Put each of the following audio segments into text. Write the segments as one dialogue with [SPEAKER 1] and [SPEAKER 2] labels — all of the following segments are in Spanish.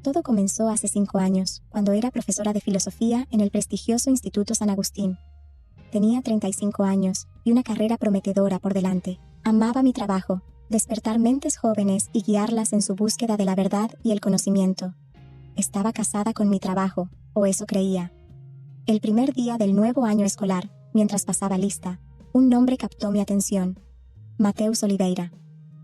[SPEAKER 1] Todo comenzó hace 5 años, cuando era profesora de filosofía en el prestigioso Instituto San Agustín. Tenía 35 años y una carrera prometedora por delante. Amaba mi trabajo, despertar mentes jóvenes y guiarlas en su búsqueda de la verdad y el conocimiento. Estaba casada con mi trabajo, o eso creía. El primer día del nuevo año escolar, mientras pasaba lista, un nombre captó mi atención. Mateus Oliveira.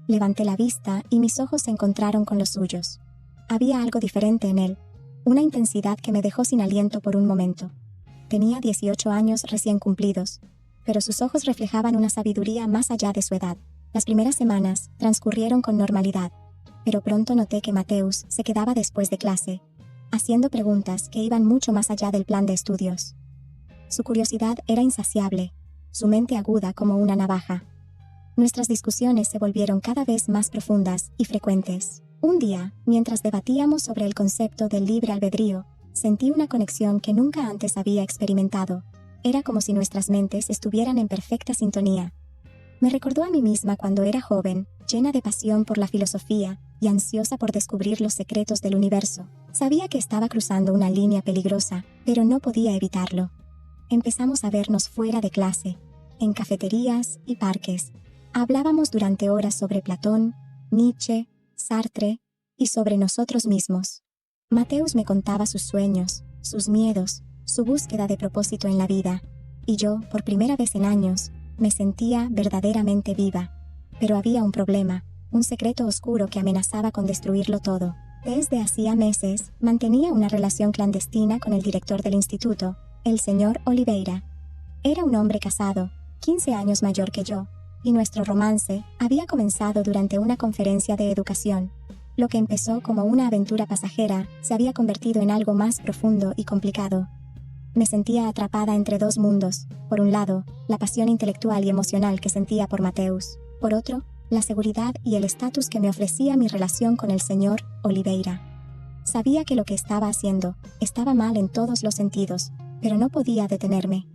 [SPEAKER 1] Levanté la vista y mis ojos se encontraron con los suyos. Había algo diferente en él, una intensidad que me dejó sin aliento por un momento. Tenía 18 años recién cumplidos, pero sus ojos reflejaban una sabiduría más allá de su edad. Las primeras semanas transcurrieron con normalidad, pero pronto noté que Mateus se quedaba después de clase, haciendo preguntas que iban mucho más allá del plan de estudios. Su curiosidad era insaciable, su mente aguda como una navaja. Nuestras discusiones se volvieron cada vez más profundas y frecuentes. Un día, mientras debatíamos sobre el concepto del libre albedrío, sentí una conexión que nunca antes había experimentado. Era como si nuestras mentes estuvieran en perfecta sintonía. Me recordó a mí misma cuando era joven, llena de pasión por la filosofía y ansiosa por descubrir los secretos del universo. Sabía que estaba cruzando una línea peligrosa, pero no podía evitarlo. Empezamos a vernos fuera de clase, en cafeterías y parques. Hablábamos durante horas sobre Platón, Nietzsche, Sartre y sobre nosotros mismos. Mateus me contaba sus sueños, sus miedos, su búsqueda de propósito en la vida, y yo, por primera vez en años, me sentía verdaderamente viva. Pero había un problema, un secreto oscuro que amenazaba con destruirlo todo. Desde hacía meses, mantenía una relación clandestina con el director del instituto, el señor Oliveira. Era un hombre casado, 15 años mayor que yo, y nuestro romance había comenzado durante una conferencia de educación. Lo que empezó como una aventura pasajera se había convertido en algo más profundo y complicado. Me sentía atrapada entre dos mundos. Por un lado, la pasión intelectual y emocional que sentía por Mateus. Por otro, la seguridad y el estatus que me ofrecía mi relación con el señor Oliveira. Sabía que lo que estaba haciendo estaba mal en todos los sentidos, pero no podía detenerme.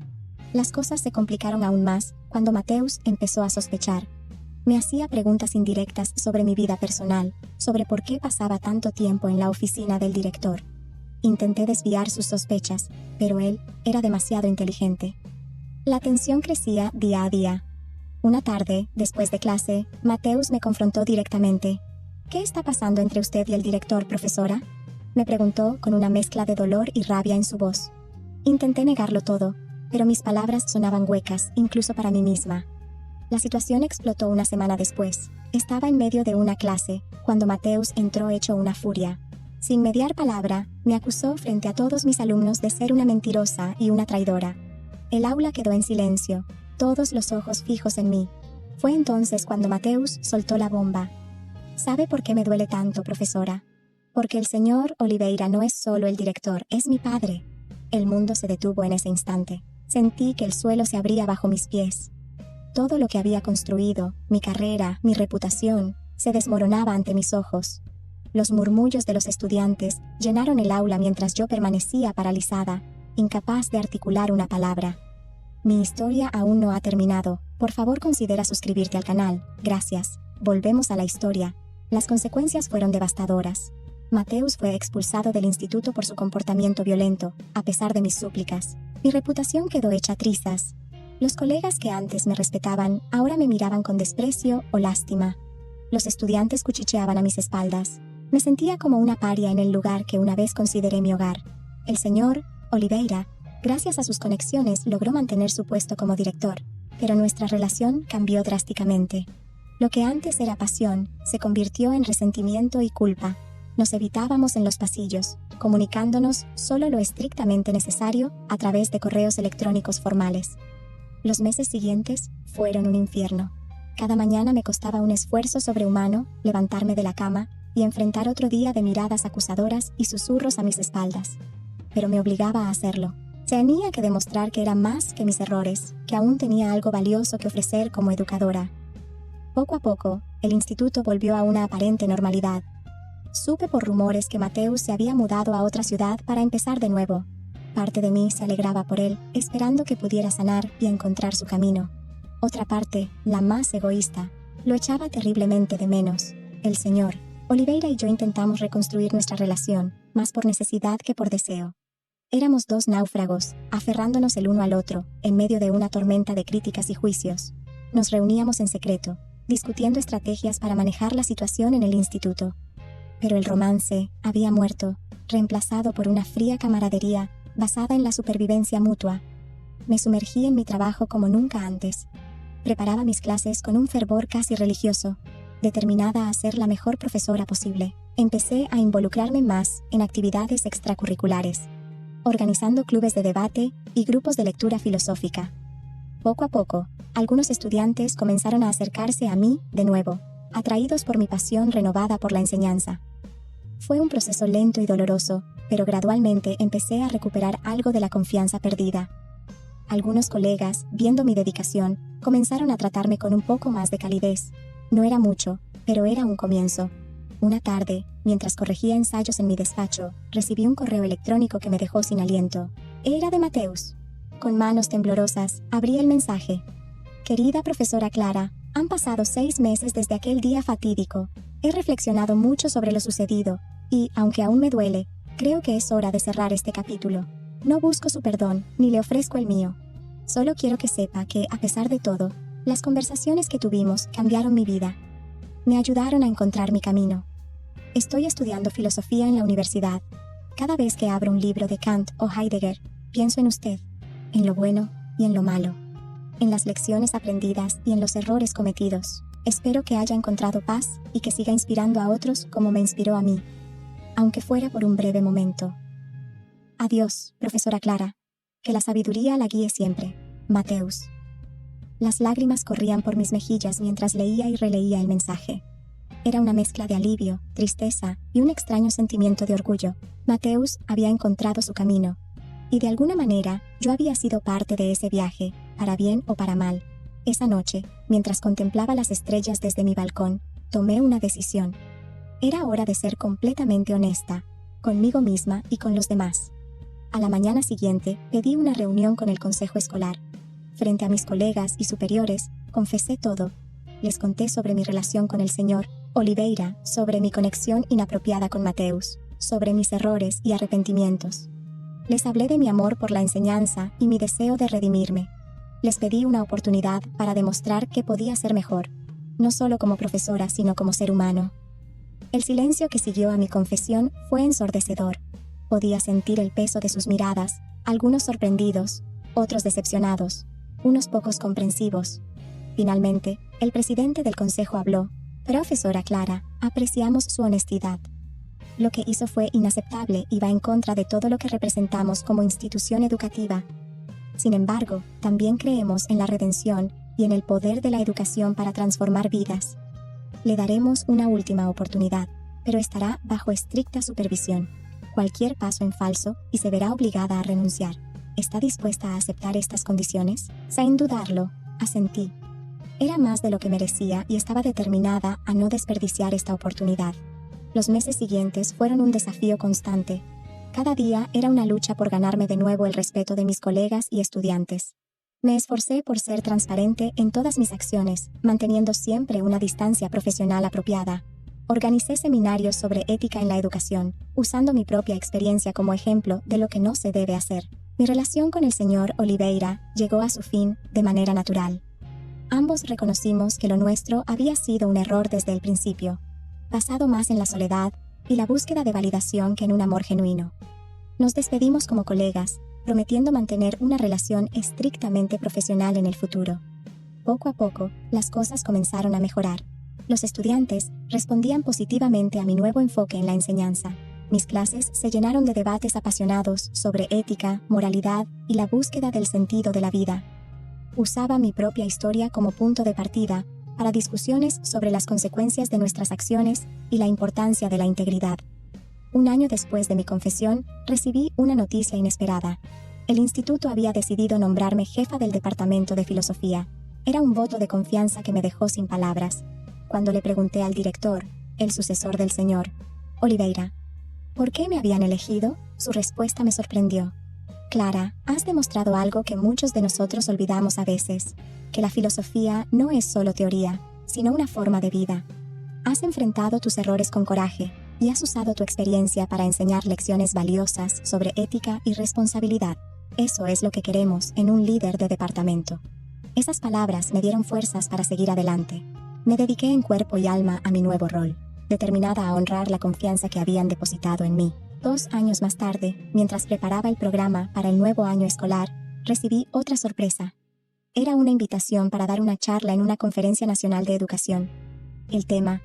[SPEAKER 1] Las cosas se complicaron aún más cuando Mateus empezó a sospechar. Me hacía preguntas indirectas sobre mi vida personal, sobre por qué pasaba tanto tiempo en la oficina del director. Intenté desviar sus sospechas, pero él era demasiado inteligente. La tensión crecía día a día. Una tarde, después de clase, Mateus me confrontó directamente. ¿Qué está pasando entre usted y el director, profesora?, me preguntó con una mezcla de dolor y rabia en su voz. Intenté negarlo todo, pero mis palabras sonaban huecas, incluso para mí misma. La situación explotó una semana después. Estaba en medio de una clase, cuando Mateus entró hecho una furia. Sin mediar palabra, me acusó frente a todos mis alumnos de ser una mentirosa y una traidora. El aula quedó en silencio, todos los ojos fijos en mí. Fue entonces cuando Mateus soltó la bomba. ¿Sabe por qué me duele tanto, profesora? Porque el señor Oliveira no es solo el director, es mi padre. El mundo se detuvo en ese instante. Sentí que el suelo se abría bajo mis pies. Todo lo que había construido, mi carrera, mi reputación, se desmoronaba ante mis ojos. Los murmullos de los estudiantes llenaron el aula mientras yo permanecía paralizada, incapaz de articular una palabra. Mi historia aún no ha terminado. Por favor, considera suscribirte al canal. Gracias. Volvemos a la historia. Las consecuencias fueron devastadoras. Mateus fue expulsado del instituto por su comportamiento violento, a pesar de mis súplicas. Mi reputación quedó hecha trizas. Los colegas que antes me respetaban, ahora me miraban con desprecio o lástima. Los estudiantes cuchicheaban a mis espaldas. Me sentía como una paria en el lugar que una vez consideré mi hogar. El señor Oliveira, gracias a sus conexiones, logró mantener su puesto como director, pero nuestra relación cambió drásticamente. Lo que antes era pasión, se convirtió en resentimiento y culpa. Nos evitábamos en los pasillos, comunicándonos solo lo estrictamente necesario a través de correos electrónicos formales. Los meses siguientes fueron un infierno. Cada mañana me costaba un esfuerzo sobrehumano levantarme de la cama y enfrentar otro día de miradas acusadoras y susurros a mis espaldas. Pero me obligaba a hacerlo. Tenía que demostrar que era más que mis errores, que aún tenía algo valioso que ofrecer como educadora. Poco a poco, el instituto volvió a una aparente normalidad. Supe por rumores que Mateus se había mudado a otra ciudad para empezar de nuevo. Parte de mí se alegraba por él, esperando que pudiera sanar y encontrar su camino. Otra parte, la más egoísta, lo echaba terriblemente de menos. El señor Oliveira y yo intentamos reconstruir nuestra relación, más por necesidad que por deseo. Éramos dos náufragos, aferrándonos el uno al otro, en medio de una tormenta de críticas y juicios. Nos reuníamos en secreto, discutiendo estrategias para manejar la situación en el instituto. Pero el romance había muerto, reemplazado por una fría camaradería basada en la supervivencia mutua. Me sumergí en mi trabajo como nunca antes. Preparaba mis clases con un fervor casi religioso, determinada a ser la mejor profesora posible. Empecé a involucrarme más en actividades extracurriculares, organizando clubes de debate y grupos de lectura filosófica. Poco a poco, algunos estudiantes comenzaron a acercarse a mí de nuevo, atraídos por mi pasión renovada por la enseñanza. Fue un proceso lento y doloroso, pero gradualmente empecé a recuperar algo de la confianza perdida. Algunos colegas, viendo mi dedicación, comenzaron a tratarme con un poco más de calidez. No era mucho, pero era un comienzo. Una tarde, mientras corregía ensayos en mi despacho, recibí un correo electrónico que me dejó sin aliento. Era de Mateus. Con manos temblorosas, abrí el mensaje. Querida profesora Clara, han pasado 6 meses desde aquel día fatídico. He reflexionado mucho sobre lo sucedido, y, aunque aún me duele, creo que es hora de cerrar este capítulo. No busco su perdón, ni le ofrezco el mío. Solo quiero que sepa que, a pesar de todo, las conversaciones que tuvimos cambiaron mi vida. Me ayudaron a encontrar mi camino. Estoy estudiando filosofía en la universidad. Cada vez que abro un libro de Kant o Heidegger, pienso en usted, en lo bueno y en lo malo, en las lecciones aprendidas y en los errores cometidos. Espero que haya encontrado paz y que siga inspirando a otros como me inspiró a mí, aunque fuera por un breve momento. Adiós, profesora Clara. Que la sabiduría la guíe siempre. Mateus. Las lágrimas corrían por mis mejillas mientras leía y releía el mensaje. Era una mezcla de alivio, tristeza y un extraño sentimiento de orgullo. Mateus había encontrado su camino, y de alguna manera yo había sido parte de ese viaje, para bien o para mal. Esa noche, mientras contemplaba las estrellas desde mi balcón, tomé una decisión. Era hora de ser completamente honesta, conmigo misma y con los demás. A la mañana siguiente, pedí una reunión con el consejo escolar. Frente a mis colegas y superiores, confesé todo. Les conté sobre mi relación con el señor Oliveira, sobre mi conexión inapropiada con Mateus, sobre mis errores y arrepentimientos. Les hablé de mi amor por la enseñanza y mi deseo de redimirme. Les pedí una oportunidad para demostrar que podía ser mejor, no solo como profesora, sino como ser humano. El silencio que siguió a mi confesión fue ensordecedor. Podía sentir el peso de sus miradas, algunos sorprendidos, otros decepcionados, unos pocos comprensivos. Finalmente, el presidente del consejo habló. Profesora Clara, apreciamos su honestidad. Lo que hizo fue inaceptable y va en contra de todo lo que representamos como institución educativa. Sin embargo, también creemos en la redención y en el poder de la educación para transformar vidas. Le daremos una última oportunidad, pero estará bajo estricta supervisión. Cualquier paso en falso y se verá obligada a renunciar. ¿Está dispuesta a aceptar estas condiciones? Sin dudarlo, asentí. Era más de lo que merecía y estaba determinada a no desperdiciar esta oportunidad. Los meses siguientes fueron un desafío constante. Cada día era una lucha por ganarme de nuevo el respeto de mis colegas y estudiantes. Me esforcé por ser transparente en todas mis acciones, manteniendo siempre una distancia profesional apropiada. Organicé seminarios sobre ética en la educación, usando mi propia experiencia como ejemplo de lo que no se debe hacer. Mi relación con el señor Oliveira llegó a su fin de manera natural. Ambos reconocimos que lo nuestro había sido un error desde el principio, basado más en la soledad y la búsqueda de validación que en un amor genuino. Nos despedimos como colegas, prometiendo mantener una relación estrictamente profesional en el futuro. Poco a poco, las cosas comenzaron a mejorar. Los estudiantes respondían positivamente a mi nuevo enfoque en la enseñanza. Mis clases se llenaron de debates apasionados sobre ética, moralidad y la búsqueda del sentido de la vida. Usaba mi propia historia como punto de partida para discusiones sobre las consecuencias de nuestras acciones y la importancia de la integridad. Un año después de mi confesión, recibí una noticia inesperada. El instituto había decidido nombrarme jefa del departamento de filosofía. Era un voto de confianza que me dejó sin palabras. Cuando le pregunté al director, el sucesor del señor Oliveira, ¿por qué me habían elegido?, su respuesta me sorprendió. Clara, has demostrado algo que muchos de nosotros olvidamos a veces, que la filosofía no es solo teoría, sino una forma de vida. Has enfrentado tus errores con coraje y has usado tu experiencia para enseñar lecciones valiosas sobre ética y responsabilidad. Eso es lo que queremos en un líder de departamento. Esas palabras me dieron fuerzas para seguir adelante. Me dediqué en cuerpo y alma a mi nuevo rol, determinada a honrar la confianza que habían depositado en mí. 2 años más tarde, mientras preparaba el programa para el nuevo año escolar, recibí otra sorpresa. Era una invitación para dar una charla en una conferencia nacional de educación. El tema: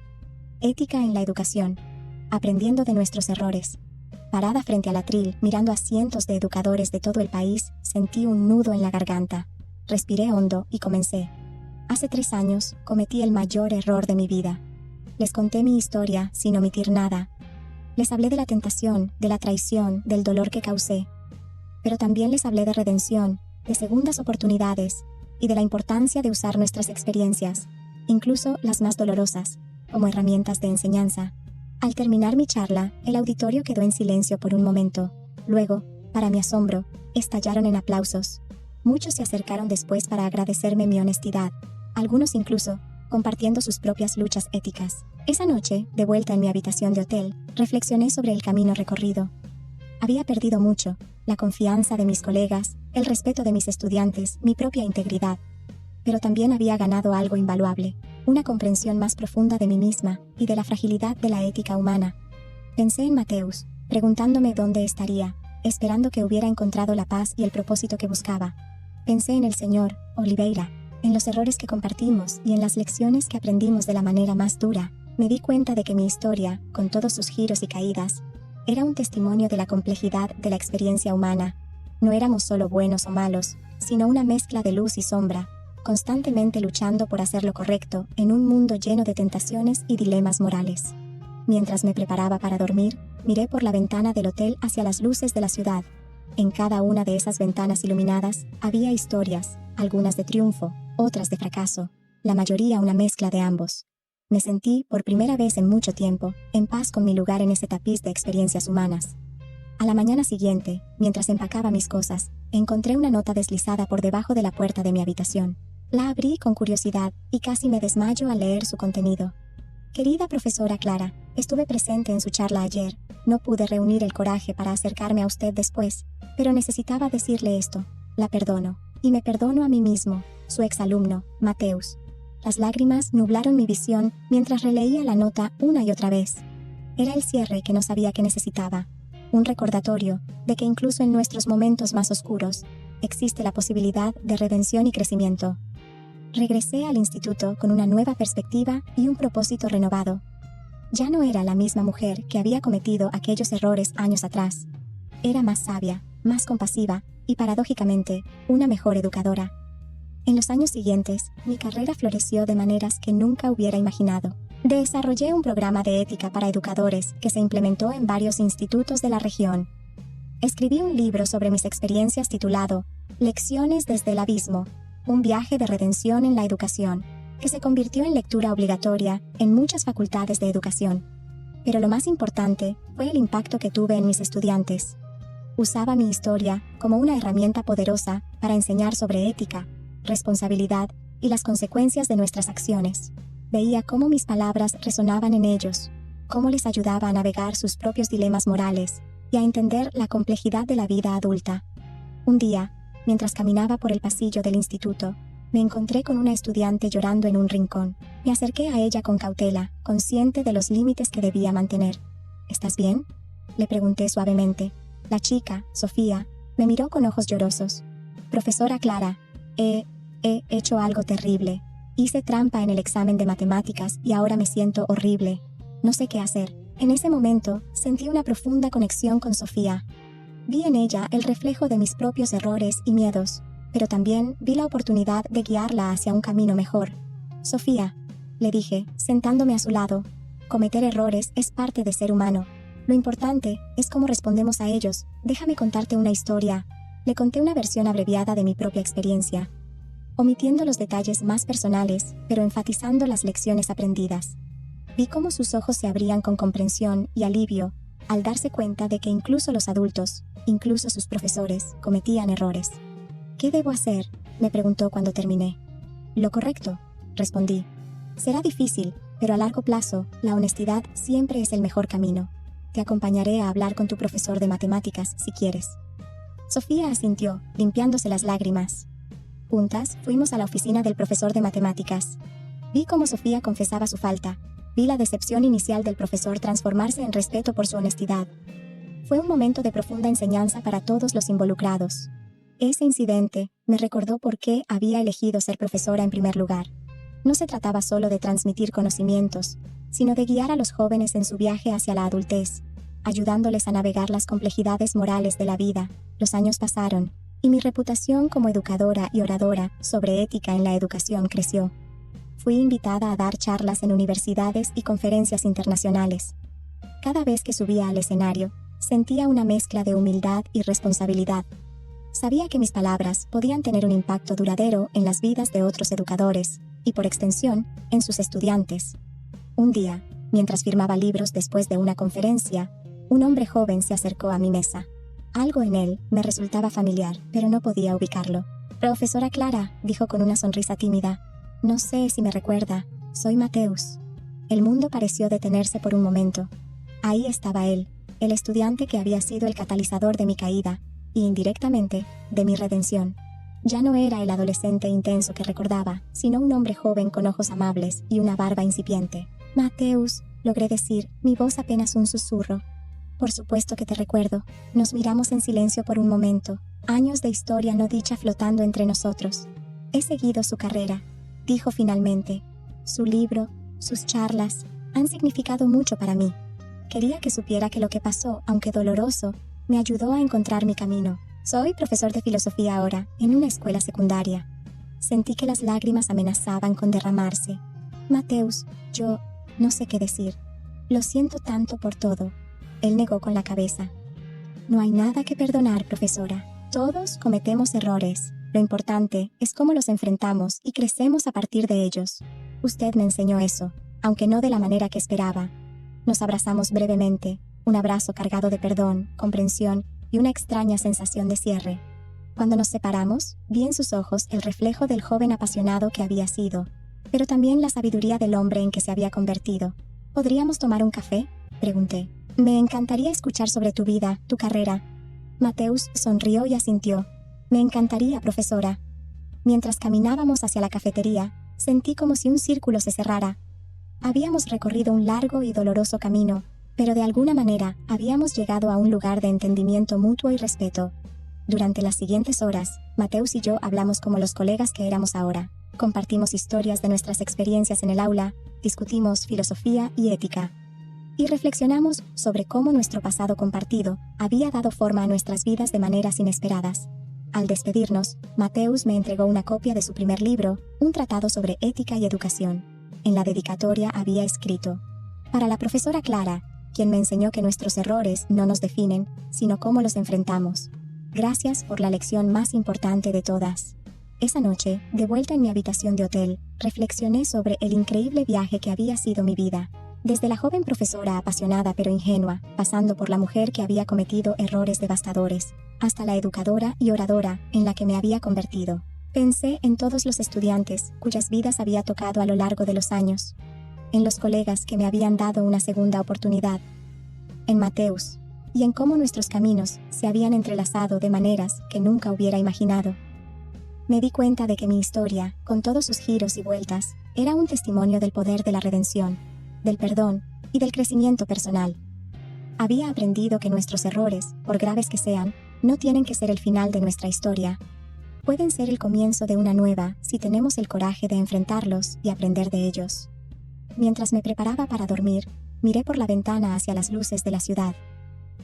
[SPEAKER 1] Ética en la educación, aprendiendo de nuestros errores. Parada frente al atril, mirando a cientos de educadores de todo el país, sentí un nudo en la garganta. Respiré hondo y comencé. Hace 3 años, cometí el mayor error de mi vida. Les conté mi historia sin omitir nada. Les hablé de la tentación, de la traición, del dolor que causé. Pero también les hablé de redención, de segundas oportunidades y de la importancia de usar nuestras experiencias, incluso las más dolorosas, como herramientas de enseñanza. Al terminar mi charla, el auditorio quedó en silencio por un momento. Luego, para mi asombro, estallaron en aplausos. Muchos se acercaron después para agradecerme mi honestidad, algunos incluso compartiendo sus propias luchas éticas. Esa noche, de vuelta en mi habitación de hotel, reflexioné sobre el camino recorrido. Había perdido mucho: la confianza de mis colegas, el respeto de mis estudiantes, mi propia integridad. Pero también había ganado algo invaluable: una comprensión más profunda de mí misma y de la fragilidad de la ética humana. Pensé en Mateus, preguntándome dónde estaría, esperando que hubiera encontrado la paz y el propósito que buscaba. Pensé en el señor Oliveira, en los errores que compartimos y en las lecciones que aprendimos de la manera más dura. Me di cuenta de que mi historia, con todos sus giros y caídas, era un testimonio de la complejidad de la experiencia humana. No éramos solo buenos o malos, sino una mezcla de luz y sombra, constantemente luchando por hacer lo correcto en un mundo lleno de tentaciones y dilemas morales. Mientras me preparaba para dormir, miré por la ventana del hotel hacia las luces de la ciudad. En cada una de esas ventanas iluminadas había historias, algunas de triunfo, otras de fracaso, la mayoría una mezcla de ambos. Me sentí, por primera vez en mucho tiempo, en paz con mi lugar en ese tapiz de experiencias humanas. A la mañana siguiente, mientras empacaba mis cosas, encontré una nota deslizada por debajo de la puerta de mi habitación. La abrí con curiosidad y casi me desmayo al leer su contenido. Querida profesora Clara, estuve presente en su charla ayer. No pude reunir el coraje para acercarme a usted después, pero necesitaba decirle esto. La perdono, y me perdono a mí mismo, su exalumno, Mateus. Las lágrimas nublaron mi visión mientras releía la nota una y otra vez. Era el cierre que no sabía que necesitaba. Un recordatorio de que incluso en nuestros momentos más oscuros, existe la posibilidad de redención y crecimiento. Regresé al instituto con una nueva perspectiva y un propósito renovado. Ya no era la misma mujer que había cometido aquellos errores años atrás. Era más sabia, más compasiva y, paradójicamente, una mejor educadora. En los años siguientes, mi carrera floreció de maneras que nunca hubiera imaginado. Desarrollé un programa de ética para educadores que se implementó en varios institutos de la región. Escribí un libro sobre mis experiencias titulado Lecciones desde el abismo, un viaje de redención en la educación, que se convirtió en lectura obligatoria en muchas facultades de educación. Pero lo más importante fue el impacto que tuve en mis estudiantes. Usaba mi historia como una herramienta poderosa para enseñar sobre ética, responsabilidad y las consecuencias de nuestras acciones. Veía cómo mis palabras resonaban en ellos, cómo les ayudaba a navegar sus propios dilemas morales y a entender la complejidad de la vida adulta. Un día, mientras caminaba por el pasillo del instituto, me encontré con una estudiante llorando en un rincón. Me acerqué a ella con cautela, consciente de los límites que debía mantener. ¿Estás bien?, le pregunté suavemente. La chica, Sofía, me miró con ojos llorosos. Profesora Clara, he hecho algo terrible. Hice trampa en el examen de matemáticas y ahora me siento horrible. No sé qué hacer. En ese momento, sentí una profunda conexión con Sofía. Vi en ella el reflejo de mis propios errores y miedos, pero también vi la oportunidad de guiarla hacia un camino mejor. Sofía, le dije, sentándome a su lado, cometer errores es parte de ser humano. Lo importante es cómo respondemos a ellos. Déjame contarte una historia. Le conté una versión abreviada de mi propia experiencia, omitiendo los detalles más personales, pero enfatizando las lecciones aprendidas. Vi cómo sus ojos se abrían con comprensión y alivio al darse cuenta de que incluso los adultos, incluso sus profesores, cometían errores. ¿Qué debo hacer?, me preguntó cuando terminé. Lo correcto, respondí. Será difícil, pero a largo plazo, la honestidad siempre es el mejor camino. Te acompañaré a hablar con tu profesor de matemáticas si quieres. Sofía asintió, limpiándose las lágrimas. Juntas, fuimos a la oficina del profesor de matemáticas. Vi cómo Sofía confesaba su falta. Vi la decepción inicial del profesor transformarse en respeto por su honestidad. Fue un momento de profunda enseñanza para todos los involucrados. Ese incidente me recordó por qué había elegido ser profesora en primer lugar. No se trataba solo de transmitir conocimientos, sino de guiar a los jóvenes en su viaje hacia la adultez, ayudándoles a navegar las complejidades morales de la vida. Los años pasaron, y mi reputación como educadora y oradora sobre ética en la educación creció. Fui invitada a dar charlas en universidades y conferencias internacionales. Cada vez que subía al escenario, sentía una mezcla de humildad y responsabilidad. Sabía que mis palabras podían tener un impacto duradero en las vidas de otros educadores, y por extensión, en sus estudiantes. Un día, mientras firmaba libros después de una conferencia, un hombre joven se acercó a mi mesa. Algo en él me resultaba familiar, pero no podía ubicarlo. «Profesora Clara», dijo con una sonrisa tímida. «No sé si me recuerda. Soy Mateus». El mundo pareció detenerse por un momento. Ahí estaba él, el estudiante que había sido el catalizador de mi caída, y indirectamente, de mi redención. Ya no era el adolescente intenso que recordaba, sino un hombre joven con ojos amables y una barba incipiente. «Mateus», logré decir, mi voz apenas un susurro. «Por supuesto que te recuerdo». Nos miramos en silencio por un momento, años de historia no dicha flotando entre nosotros. «He seguido su carrera», dijo finalmente. «Su libro, sus charlas, han significado mucho para mí. Quería que supiera que lo que pasó, aunque doloroso, me ayudó a encontrar mi camino. Soy profesor de filosofía ahora, en una escuela secundaria». Sentí que las lágrimas amenazaban con derramarse. «Mateus, yo no sé qué decir. Lo siento tanto por todo». Él negó con la cabeza. «No hay nada que perdonar, profesora. Todos cometemos errores. Lo importante es cómo los enfrentamos y crecemos a partir de ellos. Usted me enseñó eso, aunque no de la manera que esperaba». Nos abrazamos brevemente, un abrazo cargado de perdón, comprensión y una extraña sensación de cierre. Cuando nos separamos, vi en sus ojos el reflejo del joven apasionado que había sido, pero también la sabiduría del hombre en que se había convertido. «¿Podríamos tomar un café?», pregunté. «Me encantaría escuchar sobre tu vida, tu carrera». Mateus sonrió y asintió. «Me encantaría, profesora». Mientras caminábamos hacia la cafetería, sentí como si un círculo se cerrara. Habíamos recorrido un largo y doloroso camino, pero de alguna manera habíamos llegado a un lugar de entendimiento mutuo y respeto. Durante las siguientes horas, Mateus y yo hablamos como los colegas que éramos ahora. Compartimos historias de nuestras experiencias en el aula, discutimos filosofía y ética. Y reflexionamos sobre cómo nuestro pasado compartido había dado forma a nuestras vidas de maneras inesperadas. Al despedirnos, Mateus me entregó una copia de su primer libro, un tratado sobre ética y educación. En la dedicatoria había escrito: «Para la profesora Clara, quien me enseñó que nuestros errores no nos definen, sino cómo los enfrentamos. Gracias por la lección más importante de todas». Esa noche, de vuelta en mi habitación de hotel, reflexioné sobre el increíble viaje que había sido mi vida. Desde la joven profesora apasionada pero ingenua, pasando por la mujer que había cometido errores devastadores, hasta la educadora y oradora en la que me había convertido. Pensé en todos los estudiantes cuyas vidas había tocado a lo largo de los años, en los colegas que me habían dado una segunda oportunidad, en Mateus, y en cómo nuestros caminos se habían entrelazado de maneras que nunca hubiera imaginado. Me di cuenta de que mi historia, con todos sus giros y vueltas, era un testimonio del poder de la redención, del perdón y del crecimiento personal. Había aprendido que nuestros errores, por graves que sean, no tienen que ser el final de nuestra historia. Pueden ser el comienzo de una nueva si tenemos el coraje de enfrentarlos y aprender de ellos. Mientras me preparaba para dormir, miré por la ventana hacia las luces de la ciudad.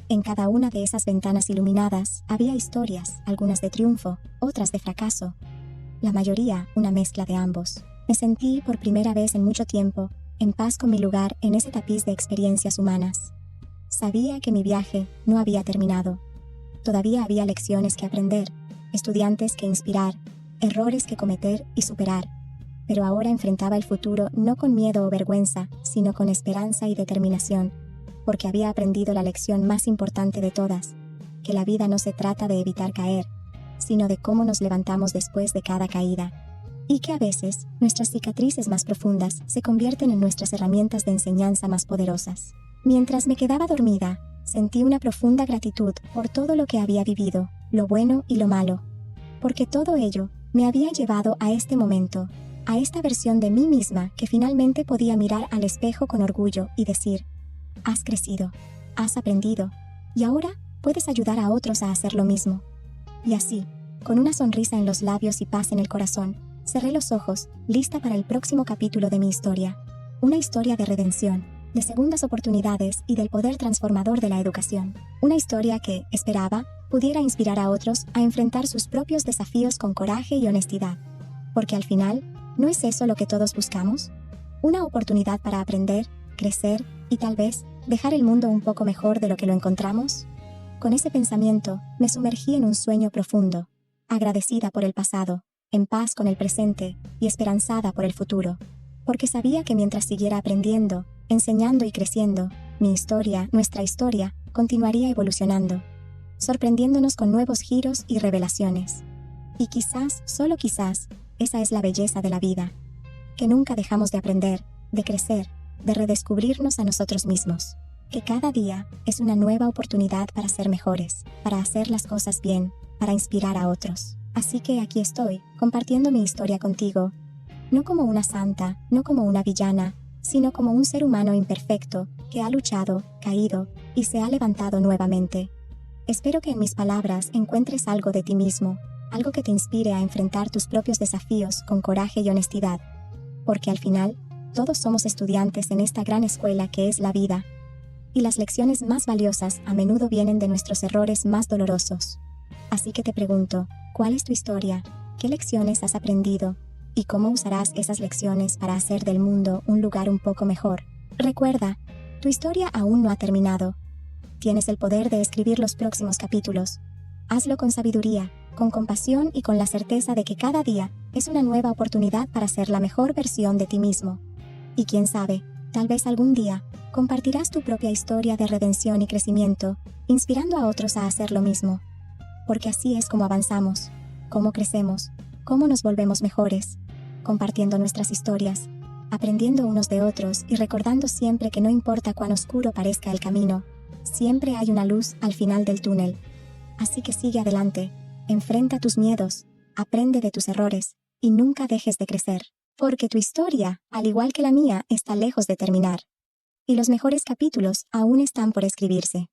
[SPEAKER 1] En cada una de esas ventanas iluminadas había historias, algunas de triunfo, otras de fracaso. La mayoría una mezcla de ambos. Me sentí, por primera vez en mucho tiempo, en paz con mi lugar en ese tapiz de experiencias humanas. Sabía que mi viaje no había terminado. Todavía había lecciones que aprender, estudiantes que inspirar, errores que cometer y superar. Pero ahora enfrentaba el futuro no con miedo o vergüenza, sino con esperanza y determinación, porque había aprendido la lección más importante de todas, que la vida no se trata de evitar caer, sino de cómo nos levantamos después de cada caída. y que a veces nuestras cicatrices más profundas se convierten en nuestras herramientas de enseñanza más poderosas. Mientras me quedaba dormida, sentí una profunda gratitud por todo lo que había vivido, lo bueno y lo malo, porque todo ello me había llevado a este momento, a esta versión de mí misma que finalmente podía mirar al espejo con orgullo y decir: has crecido, has aprendido, y ahora puedes ayudar a otros a hacer lo mismo. Y así, con una sonrisa en los labios y paz en el corazón, cerré los ojos, lista para el próximo capítulo de mi historia. Una historia de redención, de segundas oportunidades y del poder transformador de la educación. Una historia que, esperaba, pudiera inspirar a otros a enfrentar sus propios desafíos con coraje y honestidad. Porque al final, ¿no es eso lo que todos buscamos? Una oportunidad para aprender, crecer y tal vez dejar el mundo un poco mejor de lo que lo encontramos. Con ese pensamiento, me sumergí en un sueño profundo, agradecida por el pasado, en paz con el presente y esperanzada por el futuro. Porque sabía que mientras siguiera aprendiendo, enseñando y creciendo, mi historia, nuestra historia, continuaría evolucionando, sorprendiéndonos con nuevos giros y revelaciones. Y quizás, solo quizás, esa es la belleza de la vida, que nunca dejamos de aprender, de crecer, de redescubrirnos a nosotros mismos, que cada día es una nueva oportunidad para ser mejores, para hacer las cosas bien, para inspirar a otros. Así que aquí estoy, compartiendo mi historia contigo, no como una santa, no como una villana, sino como un ser humano imperfecto, que ha luchado, caído, y se ha levantado nuevamente. Espero que en mis palabras encuentres algo de ti mismo, algo que te inspire a enfrentar tus propios desafíos con coraje y honestidad. Porque al final, todos somos estudiantes en esta gran escuela que es la vida. Y las lecciones más valiosas a menudo vienen de nuestros errores más dolorosos. Así que te pregunto, ¿cuál es tu historia? ¿Qué lecciones has aprendido? ¿Y cómo usarás esas lecciones para hacer del mundo un lugar un poco mejor? Recuerda, tu historia aún no ha terminado. Tienes el poder de escribir los próximos capítulos. Hazlo con sabiduría, con compasión y con la certeza de que cada día es una nueva oportunidad para ser la mejor versión de ti mismo. Y quién sabe, tal vez algún día compartirás tu propia historia de redención y crecimiento, inspirando a otros a hacer lo mismo. Porque así es como avanzamos, cómo crecemos, cómo nos volvemos mejores, compartiendo nuestras historias, aprendiendo unos de otros y recordando siempre que no importa cuán oscuro parezca el camino, siempre hay una luz al final del túnel. Así que sigue adelante, enfrenta tus miedos, aprende de tus errores y nunca dejes de crecer, porque tu historia, al igual que la mía, está lejos de terminar. Y los mejores capítulos aún están por escribirse.